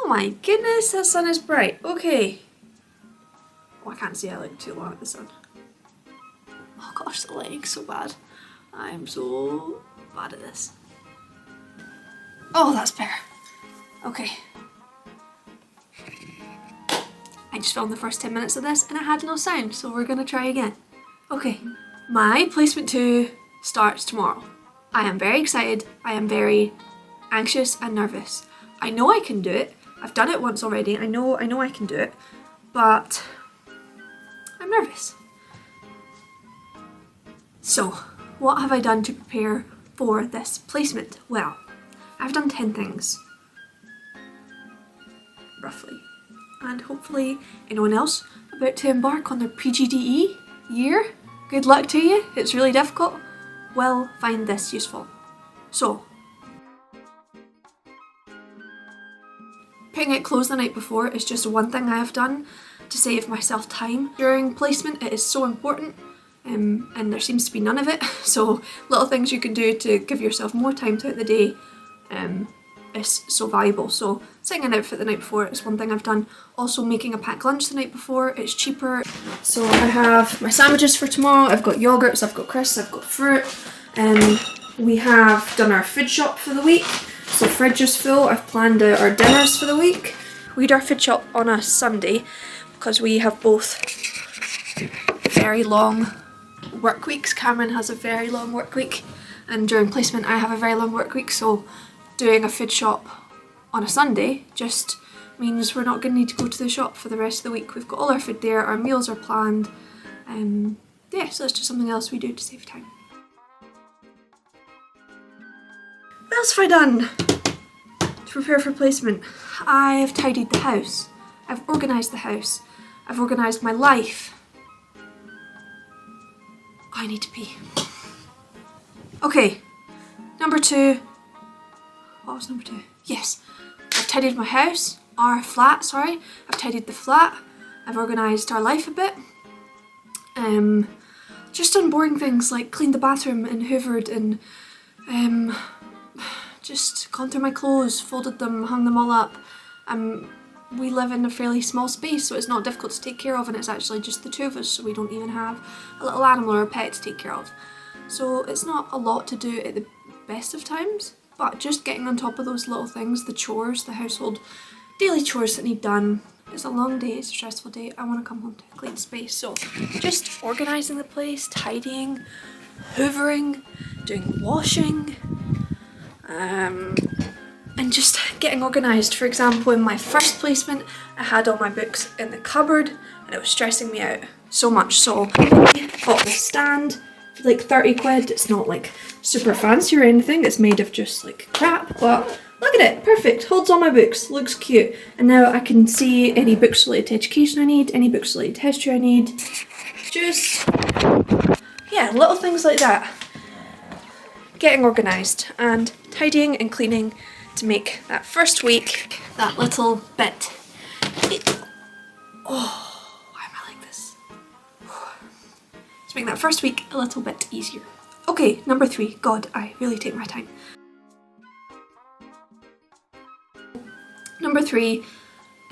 my goodness, that sun is bright. Okay. Oh, I can't see, I look too long at the sun. Oh gosh, the lighting's so bad. I'm so bad at this. Oh, that's better. Okay. I just filmed the first 10 minutes of this and it had no sound, so we're gonna try again. Okay, my placement 2 starts tomorrow. I am very excited, I am very anxious and nervous. I know I can do it, I've done it once already, I know I can do it, but I'm nervous. So, what have I done to prepare for this placement? Well, I've done 10 things, roughly. And hopefully anyone else about to embark on their PGDE year, good luck to you, it's really difficult, will find this useful. So, picking out clothes the night before is just one thing I have done to save myself time during placement. It is so important. And there seems to be none of it, so little things you can do to give yourself more time throughout the day is so valuable. So setting an outfit the night before is one thing I've done. Also making a packed lunch the night before, it's cheaper. So I have my sandwiches for tomorrow, I've got yogurts, I've got crisps, I've got fruit. We have done our food shop for the week, so fridge is full. I've planned out our dinners for the week. We do our food shop on a Sunday because we have both very long work weeks. Cameron has a very long work week and during placement I have a very long work week, so doing a food shop on a Sunday just means we're not going to need to go to the shop for the rest of the week. We've got all our food there, our meals are planned, yeah, so it's just something else we do to save time. What else have I done to prepare for placement? I've tidied the house, I've organised the house, I've organised my life. I need to pee. Okay, number 2. What was number 2? Yes, I've tidied my house, our flat, sorry. I've tidied the flat, I've organised our life a bit. Just done boring things like cleaned the bathroom and hoovered and just gone through my clothes, folded them, hung them all up. We live in a fairly small space, so it's not difficult to take care of, and it's actually just the two of us, so we don't even have a little animal or a pet to take care of. So it's not a lot to do at the best of times, but just getting on top of those little things, the chores, the household daily chores that need done. It's a long day, it's a stressful day, I want to come home to a clean space, so just organising the place, tidying, hoovering, doing washing, and just getting organised. For example, in my first placement I had all my books in the cupboard and it was stressing me out so much, so I bought this stand for like 30 quid. It's not like super fancy or anything, it's made of just like crap, but look at it, perfect, holds all my books, looks cute. And now I can see any books related to education I need, any books related to history I need, just, yeah, little things like that. Getting organised and tidying and cleaning to make that first week that little bit. Oh, why am I like this? To make that first week a little bit easier. Okay, number 3. God, I really take my time. Number 3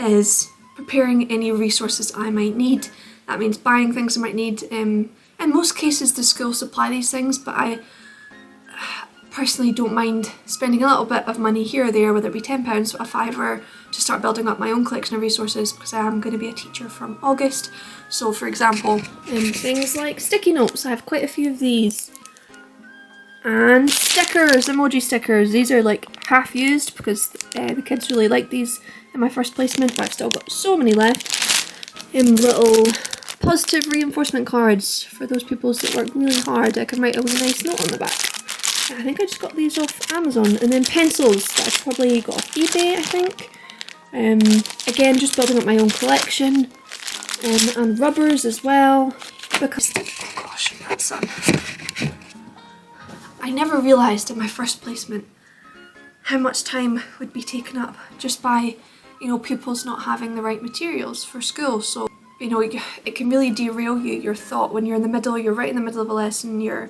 is preparing any resources I might need. That means buying things I might need. In most cases the school supply these things, but I personally don't mind spending a little bit of money here or there, whether it be £10 or a £5 to start building up my own collection of resources, because I am going to be a teacher from August. So for example, things like sticky notes, I have quite a few of these. And stickers, emoji stickers, these are like half used because the kids really like these in my first placement, but I've still got so many left. Little positive reinforcement cards for those people that work really hard. I can write a really nice note on the back. I think I just got these off Amazon. And then pencils that I've probably got off eBay, I think. Again, just building up my own collection. And rubbers as well. Because, oh gosh, that sun. I never realised in my first placement how much time would be taken up just by, pupils not having the right materials for school. So, it can really derail your thought when you're in the middle, you're right in the middle of a lesson, you're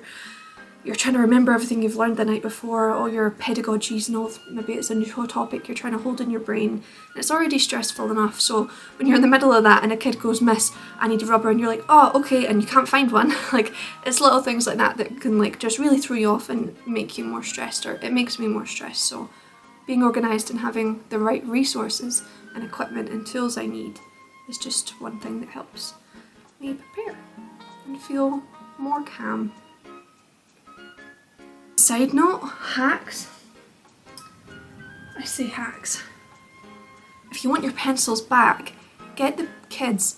you're trying to remember everything you've learned the night before, all your pedagogies and all, maybe it's a new topic you're trying to hold in your brain, and it's already stressful enough. So when you're in the middle of that and a kid goes, "Miss, I need a rubber," and you're like, "Oh, okay," and you can't find one, like it's little things like that that can like just really throw you off and make you more stressed, or it makes me more stressed. So being organised and having the right resources and equipment and tools I need is just one thing that helps me prepare and feel more calm. Side note, hacks. I say hacks. If you want your pencils back, get the kids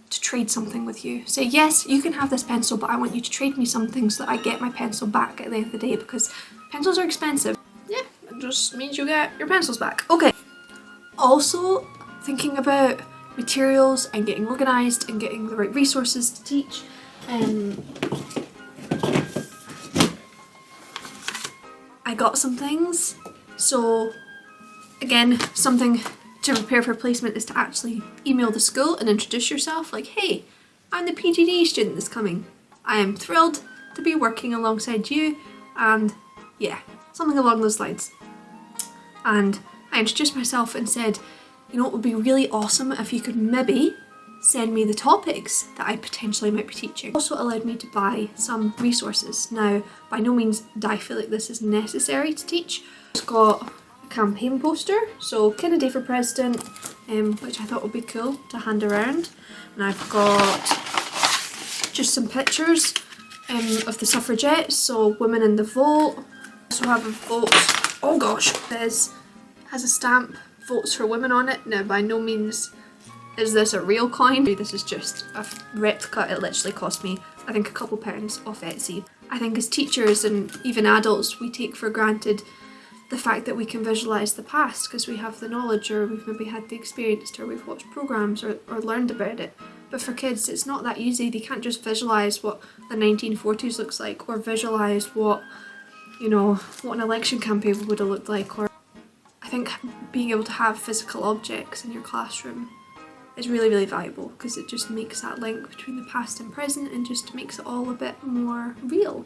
to trade something with you. Say, "Yes, you can have this pencil, but I want you to trade me something so that I get my pencil back at the end of the day," because pencils are expensive. Yeah, it just means you get your pencils back. Okay. Also, thinking about materials and getting organised and getting the right resources to teach. I got some things. So again, something to prepare for placement is to actually email the school and introduce yourself, like, "Hey, I'm the PGD student that's coming. I am thrilled to be working alongside you," and yeah, something along those lines. And I introduced myself and said, "You know, it would be really awesome if you could maybe send me the topics that I potentially might be teaching." Also allowed me to buy some resources. Now, by no means do I feel like this is necessary to teach. It's got a campaign poster, so Kennedy for President, which I thought would be cool to hand around. And I've got just some pictures of the suffragettes, so women in the vote. I also have a vote, oh gosh, this has a stamp, "Votes for Women" on it. Now, by no means is this a real coin. This is just a replica. It literally cost me, I think, a couple pounds off Etsy. I think as teachers and even adults, we take for granted the fact that we can visualise the past because we have the knowledge, or we've maybe had the experience, or we've watched programmes or learned about it. But for kids, it's not that easy. They can't just visualise what the 1940s looks like, or visualise what, you know, what an election campaign would have looked like. Or I think being able to have physical objects in your classroom is really, really valuable because it just makes that link between the past and present and just makes it all a bit more real.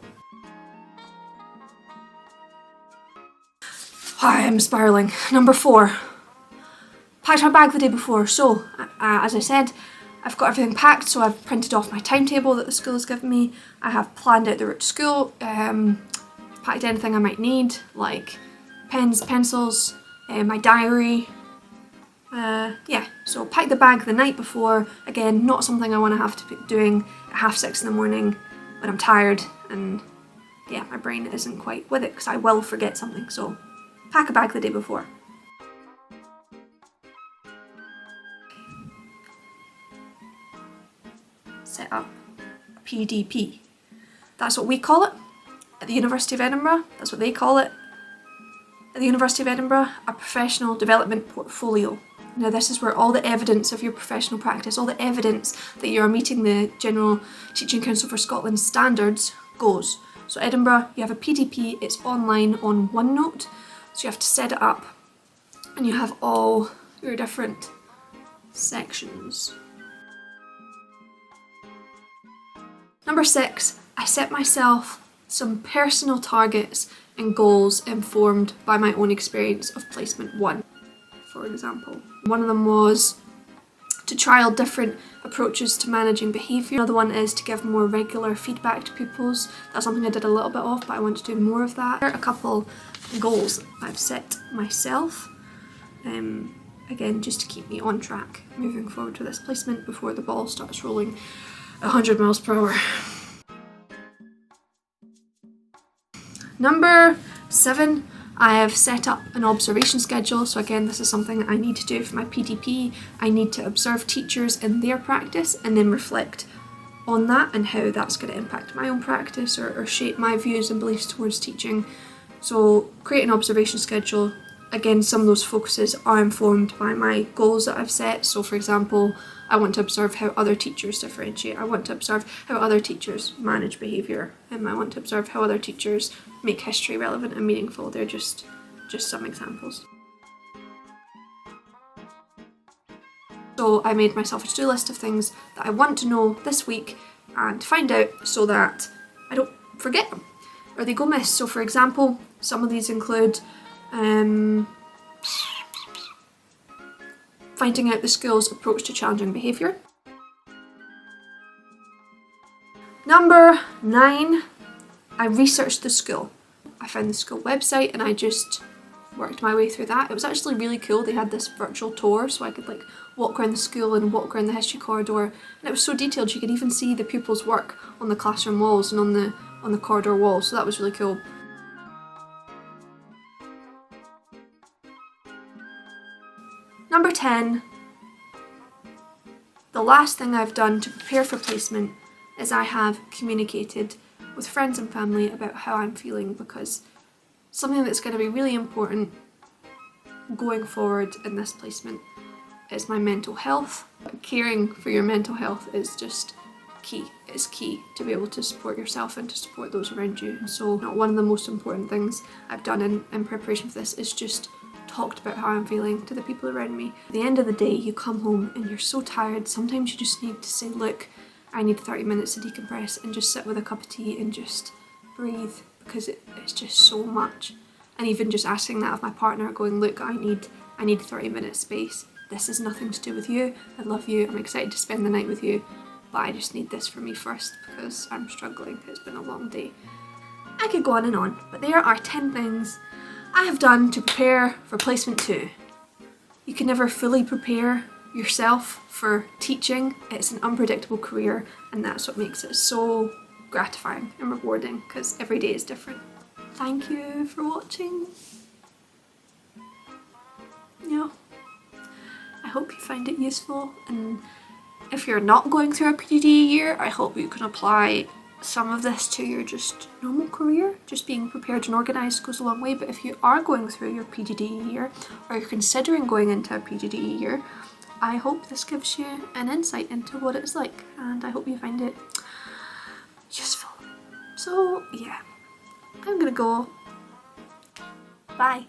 Hi, I'm spiralling. Number 4. Packed my bag the day before. So, as I said, I've got everything packed, so I've printed off my timetable that the school has given me. I have planned out the route to school, packed anything I might need, like pens, pencils, my diary. Yeah, so pack the bag the night before. Again, not something I want to have to be doing at 6:30 in the morning when I'm tired and yeah, my brain isn't quite with it because I will forget something. So pack a bag the day before. Set up PDP. That's what we call it at the University of Edinburgh. That's what they call it at the University of Edinburgh, a professional development portfolio. Now this is where all the evidence of your professional practice, all the evidence that you are meeting the General Teaching Council for Scotland standards goes. So Edinburgh, you have a PDP, it's online on OneNote, so you have to set it up and you have all your different sections. Number 6, I set myself some personal targets and goals informed by my own experience of Placement 1, for example. One of them was to trial different approaches to managing behaviour. Another one is to give more regular feedback to pupils. That's something I did a little bit of, but I want to do more of that. A couple goals I've set myself, again, just to keep me on track moving forward to this placement before the ball starts rolling 100 miles per hour. Number 7, I have set up an observation schedule. So again, this is something I need to do for my PDP. I need to observe teachers in their practice and then reflect on that and how that's going to impact my own practice or shape my views and beliefs towards teaching. So create an observation schedule. Again, some of those focuses are informed by my goals that I've set. So for example, I want to observe how other teachers differentiate. I want to observe how other teachers manage behaviour. And I want to observe how other teachers make history relevant and meaningful. They're just some examples. So I made myself a to-do list of things that I want to know this week and find out so that I don't forget them. or they go miss. So for example, some of these include finding out the school's approach to challenging behaviour. Number 9, I researched the school. I found the school website and I just worked my way through that. It was actually really cool. They had this virtual tour so I could like walk around the school and walk around the history corridor, and it was so detailed you could even see the pupils' work on the classroom walls and on the corridor walls, so that was really cool. Number 10, the last thing I've done to prepare for placement is I have communicated with friends and family about how I'm feeling, because something that's going to be really important going forward in this placement is my mental health. Caring for your mental health is just key. It's key to be able to support yourself and to support those around you. And so one of the most important things I've done in preparation for this is just talked about how I'm feeling to the people around me. At the end of the day, you come home and you're so tired. Sometimes you just need to say, look, I need 30 minutes to decompress, and just sit with a cup of tea and just breathe, because it's just so much. And even just asking that of my partner, going, look, I need 30 minutes space. This is nothing to do with you. I love you. I'm excited to spend the night with you, but I just need this for me first because I'm struggling. It's been a long day. I could go on, but there are 10 things I have done to prepare for placement 2. You can never fully prepare yourself for teaching. It's an unpredictable career, and that's what makes it so gratifying and rewarding, because every day is different. Thank you for watching. Yeah, I hope you find it useful, and if you're not going through a PGDE year, I hope you can apply some of this to your just normal career. Just being prepared and organised goes a long way, but if you are going through your PGDE year, or you're considering going into a PGDE year, I hope this gives you an insight into what it's like, and I hope you find it useful. So yeah, I'm gonna go. Bye.